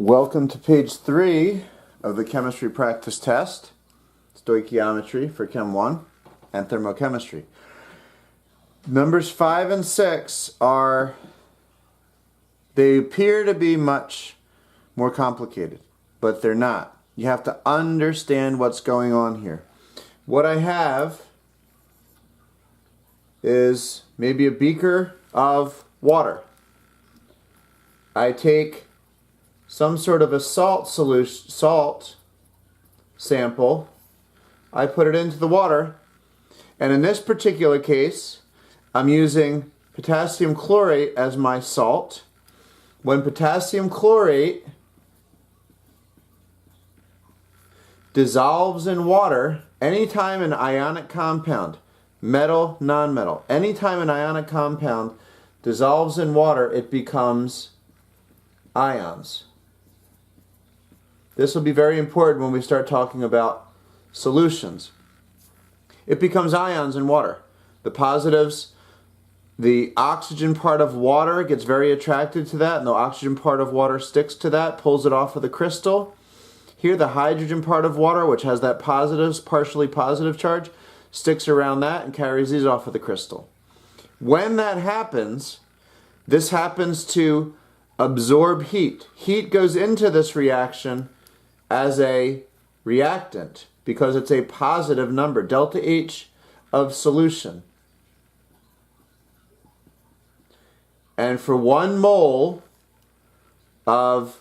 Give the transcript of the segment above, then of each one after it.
Welcome to page 3 of the chemistry practice test, Stoichiometry for Chem1 and Thermochemistry. Numbers 5 and 6 they appear to be much more complicated, but they're not. You have to understand what's going on here. What I have is maybe a beaker of water. I take some sort of a salt sample, I put it into the water, and in this particular case, I'm using potassium chlorate as my salt. When potassium chlorate dissolves in water, anytime an ionic compound, metal, nonmetal, anytime an ionic compound dissolves in water, it becomes ions. This will be very important when we start talking about solutions. It becomes ions in water. The positives, the oxygen part of water gets very attracted to that, and the oxygen part of water sticks to that, pulls it off of the crystal. Here, the hydrogen part of water, which has that partially positive charge, sticks around that and carries these off of the crystal. When that happens, this happens to absorb heat. Heat goes into this reaction as a reactant because it's a positive number, delta H of solution. And for 1 mole of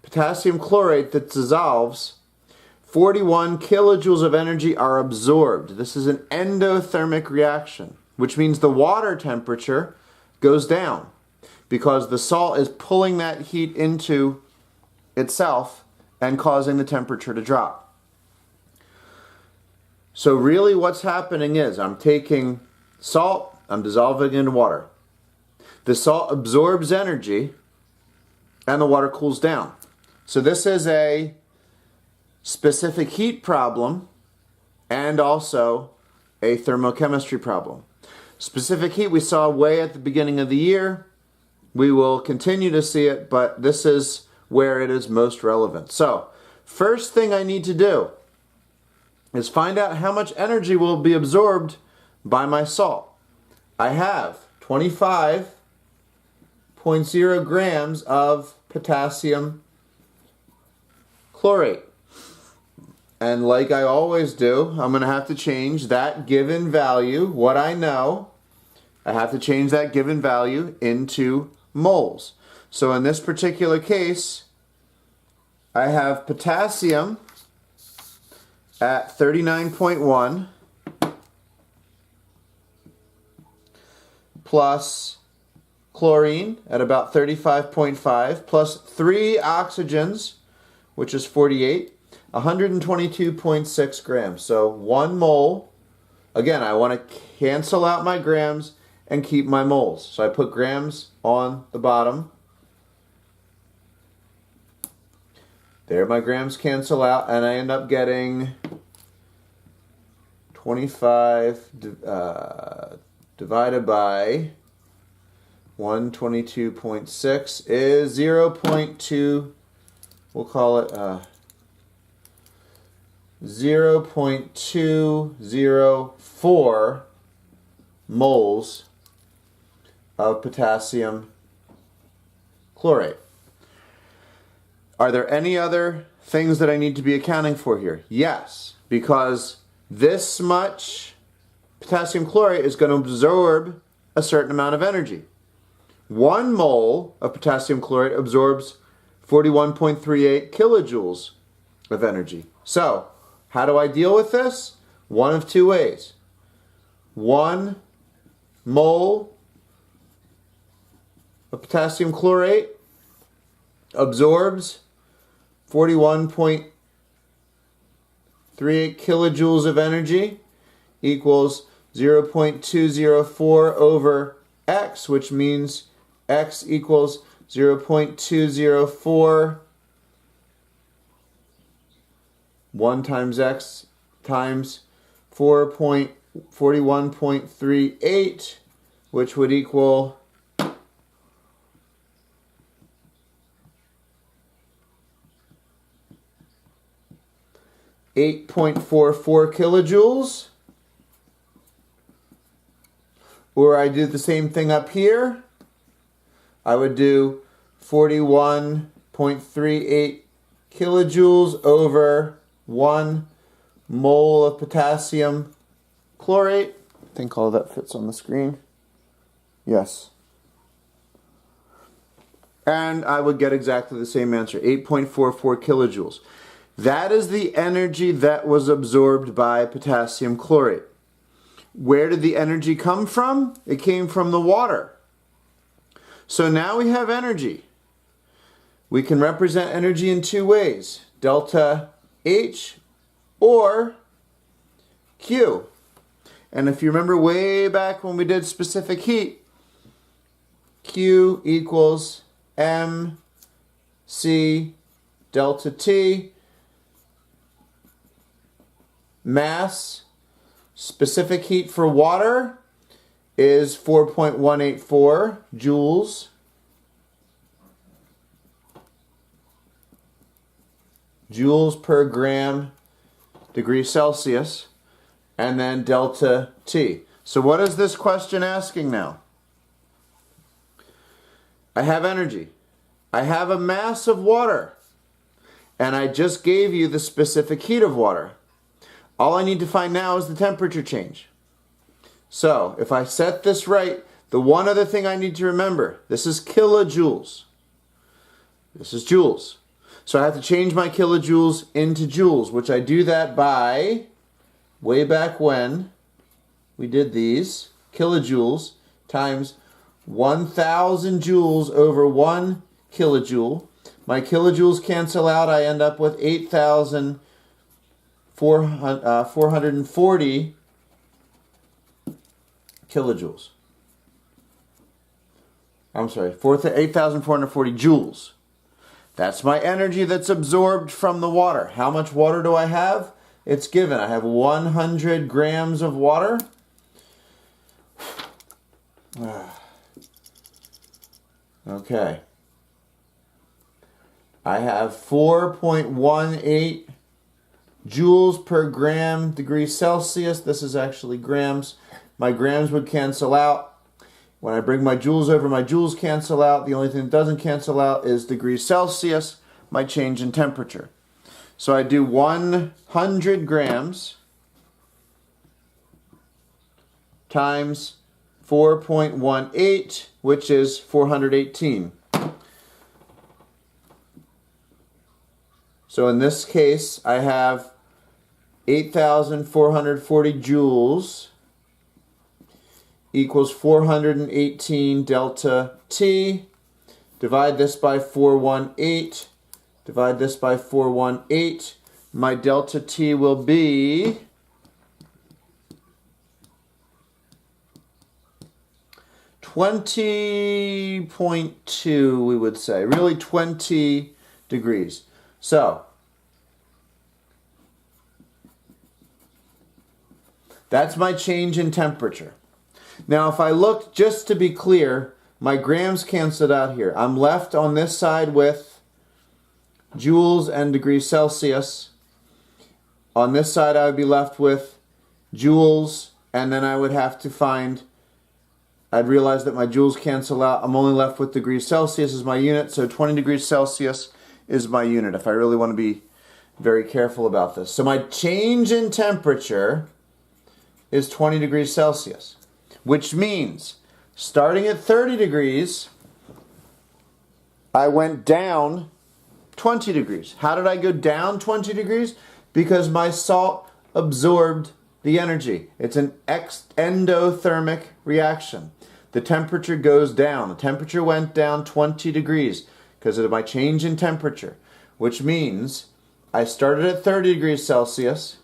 potassium chlorate that dissolves, 41 kilojoules of energy are absorbed. This is an endothermic reaction, which means the water temperature goes down because the salt is pulling that heat into itself and causing the temperature to drop. So really what's happening is I'm taking salt, I'm dissolving it in water. The salt absorbs energy and the water cools down. So this is a specific heat problem and also a thermochemistry problem. Specific heat we saw way at the beginning of the year. We will continue to see it, but this is where it is most relevant. So, first thing I need to do is find out how much energy will be absorbed by my salt. I have 25.0 grams of potassium chlorate. And like I always do, I'm going to have to change that given value, what I know, I have to change that given value into moles. So in this particular case, I have potassium at 39.1 plus chlorine at about 35.5 plus 3 oxygens, which is 48, 122.6 grams. So 1 mole, again, I want to cancel out my grams and keep my moles. So I put grams on the bottom. There my grams cancel out and I end up getting 25 divided by 122.6 is 0.2, we'll call it 0.204 moles of potassium chlorate. Are there any other things that I need to be accounting for here? Yes, because this much potassium chlorate is going to absorb a certain amount of energy. 1 mole of potassium chlorate absorbs 41.38 kilojoules of energy. So, how do I deal with this? One of 2 ways. 1 mole of potassium chlorate absorbs 41.38 kilojoules of energy equals 0.204 over x, which means x equals 0.204 1 times x times 41.38, which would equal 8.44 kilojoules. Or I do the same thing up here. I would do 41.38 kilojoules over 1 mole of potassium chlorate. I think all of that fits on the screen. Yes. And I would get exactly the same answer, 8.44 kilojoules. That is the energy that was absorbed by potassium chlorate. Where did the energy come from? It came from the water. So now we have energy. We can represent energy in two ways, delta H or Q. And if you remember way back when we did specific heat, Q equals mc delta T. Mass, specific heat for water is 4.184 joules. Joules per gram degree Celsius, and then delta T. So what is this question asking now? I have energy. I have a mass of water, and I just gave you the specific heat of water. All I need to find now is the temperature change. So if I set this right, the one other thing I need to remember, this is kilojoules. This is joules. So I have to change my kilojoules into joules, which I do that by, way back when we did these, kilojoules times 1,000 joules over 1 kilojoule. My kilojoules cancel out. I end up with 8,440 kilojoules. I'm sorry, 8,440 joules. That's my energy that's absorbed from the water. How much water do I have? It's given. I have 100 grams of water. Okay. I have 4.18 joules per gram degree Celsius. This is actually grams. My grams would cancel out. When I bring my joules over, my joules cancel out. The only thing that doesn't cancel out is degrees Celsius, my change in temperature. So I do 100 grams times 4.18, which is 418. So in this case, I have 8,440 joules equals 418 delta T. Divide this by 418. Divide this by 418. My delta T will be 20.2, we would say. Really 20 degrees. So, that's my change in temperature. Now, if I look, just to be clear, my grams canceled out here. I'm left on this side with joules and degrees Celsius. On this side, I would be left with joules, and then I would have to find, I'd realize that my joules cancel out. I'm only left with degrees Celsius as my unit, so 20 degrees Celsius is my unit, if I really want to be very careful about this. So my change in temperature is 20 degrees Celsius. Which means, starting at 30 degrees, I went down 20 degrees. How did I go down 20 degrees? Because my salt absorbed the energy. It's an endothermic reaction. The temperature goes down. The temperature went down 20 degrees because of my change in temperature, which means I started at 30 degrees Celsius.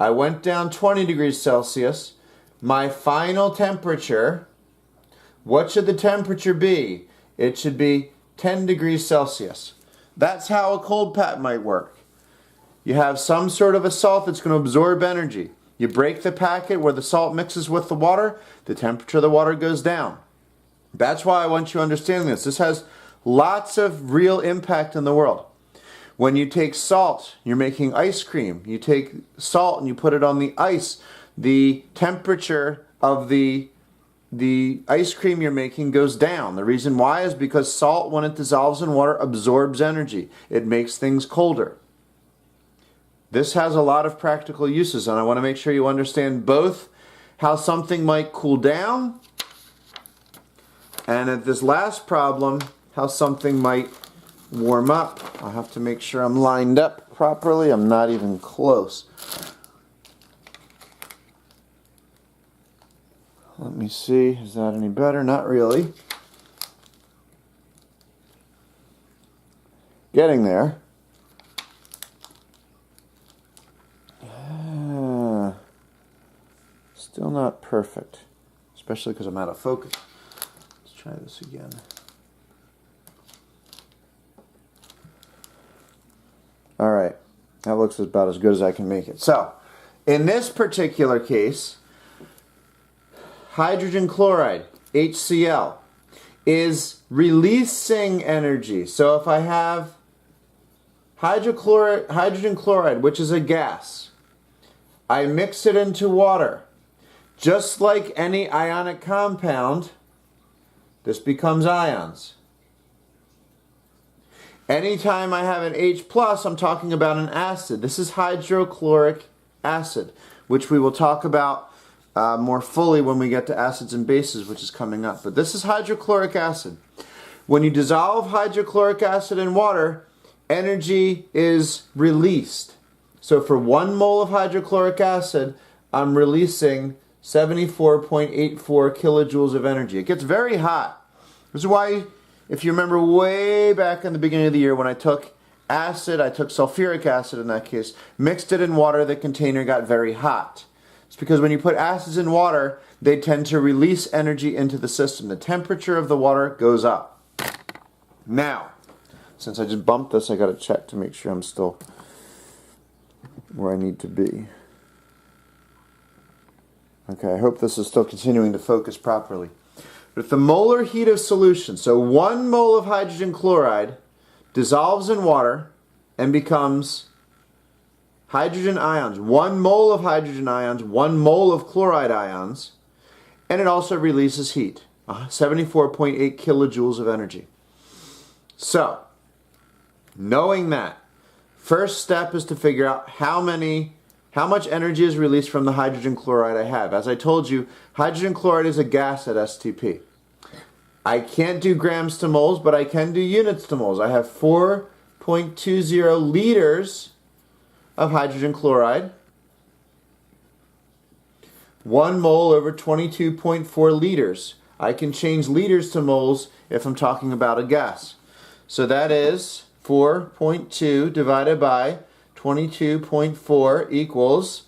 I went down 20 degrees Celsius. My final temperature, what should the temperature be? It should be 10 degrees Celsius. That's how a cold pack might work. You have some sort of a salt that's going to absorb energy. You break the packet where the salt mixes with the water, the temperature of the water goes down. That's why I want you to understand this. This has lots of real impact in the world. When you take salt, you're making ice cream. You take salt and you put it on the ice. The temperature of the ice cream you're making goes down. The reason why is because salt, when it dissolves in water, absorbs energy. It makes things colder. This has a lot of practical uses, and I want to make sure you understand both how something might cool down, and at this last problem, how something might warm up. I'll have to make sure I'm lined up properly. I'm not even close. Let me see, is that any better? Not really. Getting there. Still not perfect, especially because I'm out of focus. Let's try this again. All right, that looks about as good as I can make it. So, in this particular case, hydrogen chloride, HCl, is releasing energy. So if I have hydrogen chloride, which is a gas, I mix it into water. Just like any ionic compound, this becomes ions. Anytime I have an H+, I'm talking about an acid. This is hydrochloric acid, which we will talk about more fully when we get to acids and bases, which is coming up. But this is hydrochloric acid. When you dissolve hydrochloric acid in water, energy is released. So for 1 mole of hydrochloric acid, I'm releasing 74.84 kilojoules of energy. It gets very hot. This is why, if you remember way back in the beginning of the year when I took acid, I took sulfuric acid in that case, mixed it in water, the container got very hot. It's because when you put acids in water, they tend to release energy into the system. The temperature of the water goes up. Now, since I just bumped this, I got to check to make sure I'm still where I need to be. Okay, I hope this is still continuing to focus properly. With the molar heat of solution, so 1 mole of hydrogen chloride dissolves in water and becomes hydrogen ions. 1 mole of hydrogen ions, 1 mole of chloride ions, and it also releases heat, 74.8 kilojoules of energy. So, knowing that, first step is to figure out how much energy is released from the hydrogen chloride I have. As I told you, hydrogen chloride is a gas at STP. I can't do grams to moles, but I can do units to moles. I have 4.20 liters of hydrogen chloride. 1 mole over 22.4 liters. I can change liters to moles if I'm talking about a gas. So that is 4.2 divided by 22.4 equals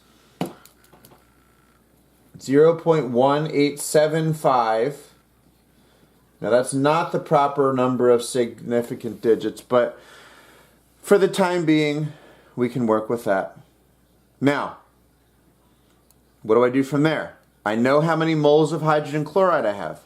0.1875. Now that's not the proper number of significant digits, but for the time being, we can work with that. Now, what do I do from there? I know how many moles of hydrogen chloride I have.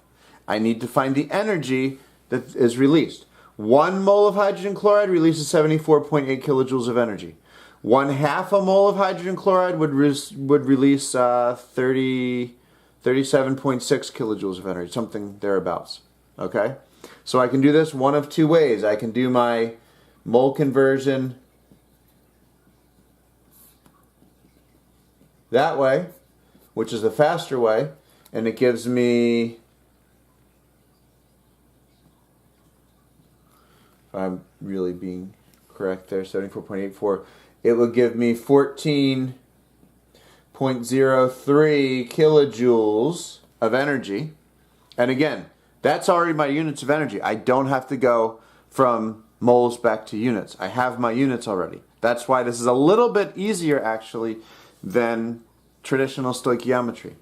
I need to find the energy that is released. 1 mole of hydrogen chloride releases 74.8 kilojoules of energy. 1/2 a mole of hydrogen chloride would release 37.6 kilojoules of energy, something thereabouts. Okay? So I can do this one of two ways. I can do my mole conversion that way, which is the faster way, and it gives me, if I'm really being correct there, 74.84, it will give me 14.03 kilojoules of energy. And again, that's already my units of energy. I don't have to go from moles back to units. I have my units already. That's why this is a little bit easier actually than traditional stoichiometry.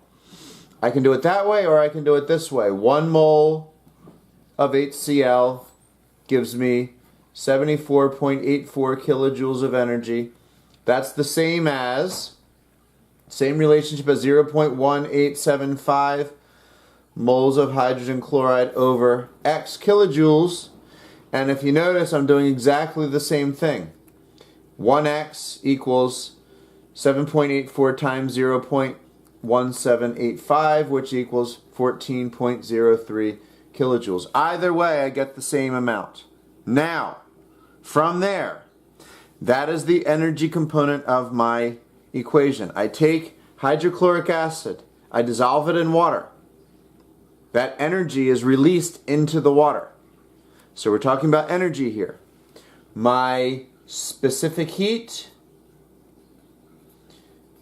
I can do it that way or I can do it this way. 1 mole of HCl gives me 74.84 kilojoules of energy. That's the same relationship as 0.1875 moles of hydrogen chloride over X kilojoules. And if you notice, I'm doing exactly the same thing. 1x equals 7.84 times 0.1785, which equals 14.03 kilojoules. Either way, I get the same amount. Now, from there, that is the energy component of my equation. I take hydrochloric acid, I dissolve it in water. That energy is released into the water. So we're talking about energy here. My specific heat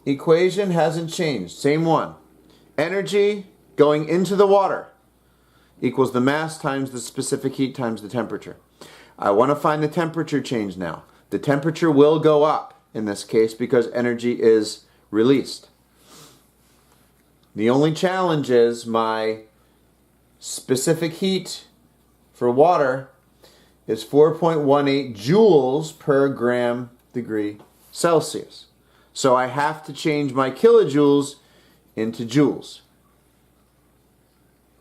equation hasn't changed. Same one. Energy going into the water equals the mass times the specific heat times the temperature. I want to find the temperature change now. The temperature will go up in this case because energy is released. The only challenge is my specific heat for water is 4.18 joules per gram degree Celsius. So I have to change my kilojoules into joules,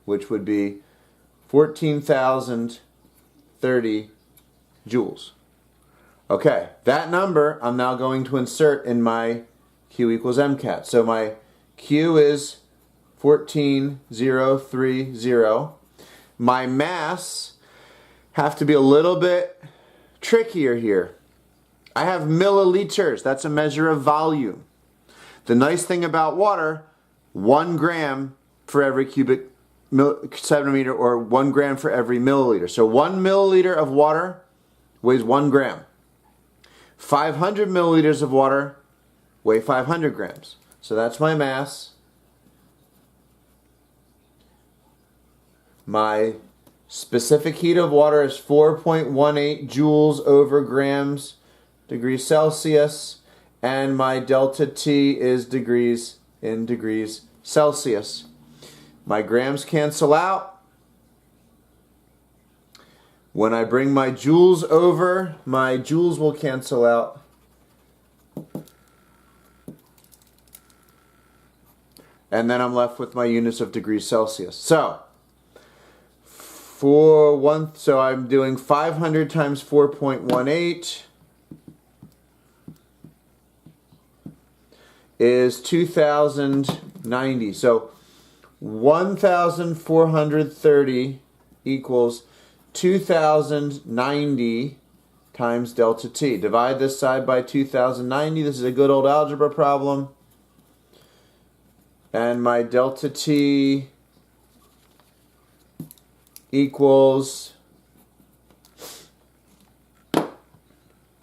which would be 14,030 joules. Okay, that number I'm now going to insert in my Q equals MCAT. So my Q is 14,030. My mass have to be a little bit trickier here. I have milliliters. That's a measure of volume. The nice thing about water, 1 gram for every cubic centimeter, or 1 gram for every milliliter. So 1 milliliter of water weighs 1 gram. 500 milliliters of water weigh 500 grams. So that's my mass. My specific heat of water is 4.18 joules over grams degrees Celsius, and my delta T is degrees in degrees Celsius. My grams cancel out. When I bring my joules over, my joules will cancel out. And then I'm left with my units of degrees Celsius. So I'm doing 500 times 4.18 is 2,090. So 1,430 equals 2,090 times delta T. Divide this side by 2,090. This is a good old algebra problem. And my delta T equals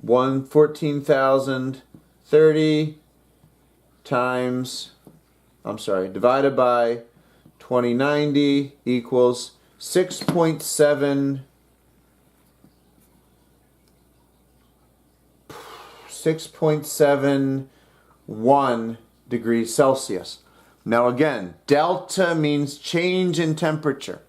14,030 times, divided by 2090 equals 6.71 degrees Celsius. Now again, delta means change in temperature.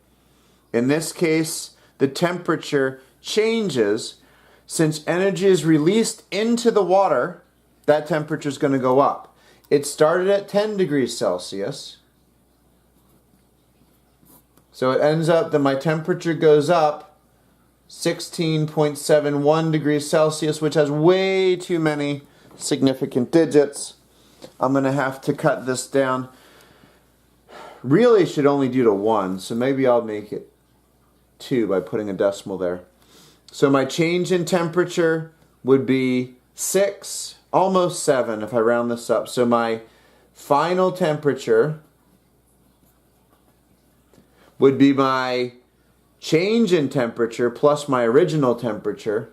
In this case, the temperature changes. Since energy is released into the water, that temperature is going to go up. It started at 10 degrees Celsius. So it ends up that my temperature goes up 16.71 degrees Celsius, which has way too many significant digits. I'm going to have to cut this down. Really should only do to 1, so maybe I'll make it 2 by putting a decimal there. So my change in temperature would be 6, almost 7 if I round this up. So my final temperature would be my change in temperature plus my original temperature.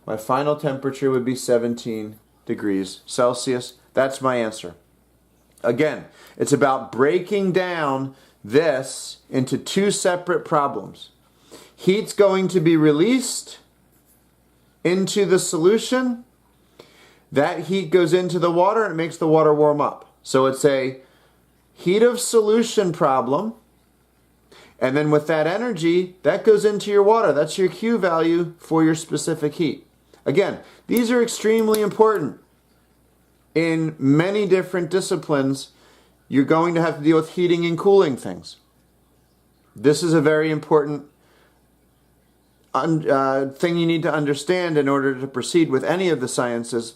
My final temperature would be 17 degrees Celsius. That's my answer. Again, it's about breaking down this into 2 separate problems. Heat's going to be released into the solution. That heat goes into the water and it makes the water warm up. So it's a heat of solution problem. And then with that energy, that goes into your water. That's your Q value for your specific heat. Again, these are extremely important. In many different disciplines, you're going to have to deal with heating and cooling things. This is a very important thing you need to understand in order to proceed with any of the sciences,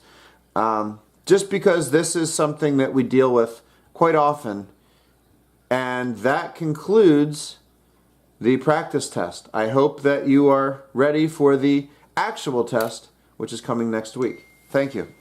just because this is something that we deal with quite often. And that concludes the practice test. I hope that you are ready for the actual test, which is coming next week. Thank you.